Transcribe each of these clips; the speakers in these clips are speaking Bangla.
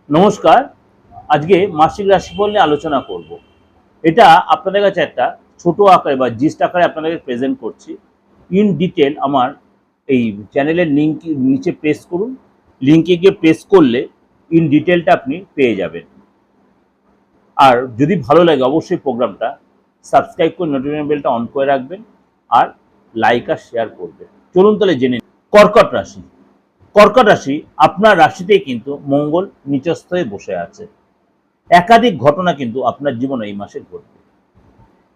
নমস্কার। আজকে মাসিক রাশিফল নিয়ে আলোচনা করব। এটা আপনাদের কাছে একটা ছোট আকারে বা জিস্ট আকারে আপনাদেরকে প্রেজেন্ট করছি। ইন ডিটেল আমার এই চ্যানেলের লিংক নিচে প্রেস করুন। লিংকে গিয়ে প্রেস করলে ইন ডিটেলটা আপনি পেয়ে যাবেন। আর যদি ভালো লাগে অবশ্যই প্রোগ্রামটা সাবস্ক্রাইব করে নোটিফিকেশন বেলটা অন করে রাখবেন আর লাইক আর শেয়ার করবেন। চলুন তাহলে জেনে নিই। কর্কট রাশি। কর্কট রাশি আপনার রাশিতেই কিন্তু মঙ্গল নিচস্থ হয়ে বসে আছে। একাধিক ঘটনা কিন্তু আপনার জীবনে এই মাসে ঘটবে।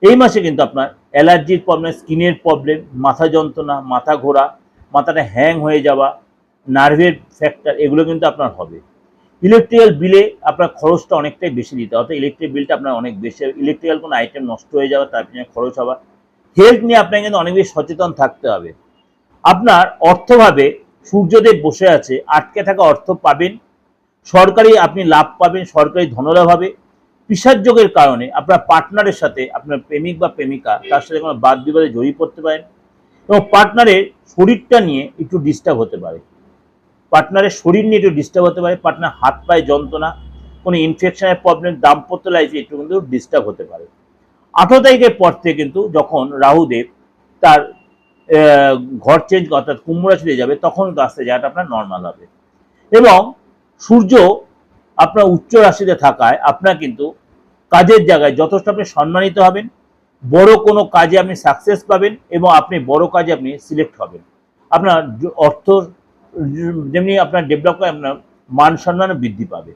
এই মাসে কিন্তু আপনার অ্যালার্জির প্রবলেম, স্কিনের প্রবলেম, মাথা যন্ত্রণা, মাথা ঘোরা, মাথাটা হ্যাং হয়ে যাওয়া, নার্ভের ফ্যাক্টর এগুলো কিন্তু আপনার হবে। ইলেকট্রিক্যাল বিলে আপনার খরচটা অনেকটাই বেশি দিতে হবে, অর্থাৎ ইলেকট্রিক বিলটা আপনার অনেক বেশি হবে। ইলেকট্রিক্যাল কোনো আইটেম নষ্ট হয়ে যাওয়া, তার পিছনে খরচ হওয়া। হেলথ নিয়ে আপনাকে কিন্তু অনেক বেশি সচেতন থাকতে হবে। আপনার অর্থভাবে সূর্যদেব বসে আছে, আটকে থাকা অর্থ পাবেন। সরকারি আপনি লাভ পাবেন, সরকারি ধনলাভ হবে। পিশাচ যোগের কারণে আপনার পার্টনারের সাথে, আপনার প্রেমিক বা প্রেমিকা তার সাথে কোনো বাদ বিবাদে জড়িয়ে পড়তে পারেন এবং পার্টনারের শরীরটা নিয়ে একটু ডিস্টার্ব হতে পারে। পার্টনারের শরীর নিয়ে একটু ডিস্টার্ব হতে পারে। পার্টনার হাত পায়ে যন্ত্রণা, কোনো ইনফেকশনের প্রবলেম, দাম্পত্য লাইফে একটু কিন্তু ডিস্টার্ব হতে পারে। 18 তারিখের পর থেকে কিন্তু যখন রাহুদেব তার ঘর চেঞ্জ, অর্থাৎ কুম্ভ রাশিতে যাবে, তখন আস্তে জায়গাটা আপনার নর্মাল হবে। এবং সূর্য আপনার উচ্চ রাশিতে থাকায় আপনার কিন্তু কাজের জায়গায় যথেষ্ট আপনি সম্মানিত হবেন। বড় কোনো কাজে আপনি সাকসেস পাবেন এবং আপনি বড় কাজে আপনি সিলেক্ট হবেন। আপনার অর্থ যেমনি আপনার ডেভেলপ করে, আপনার মান সম্মানও বৃদ্ধি পাবে।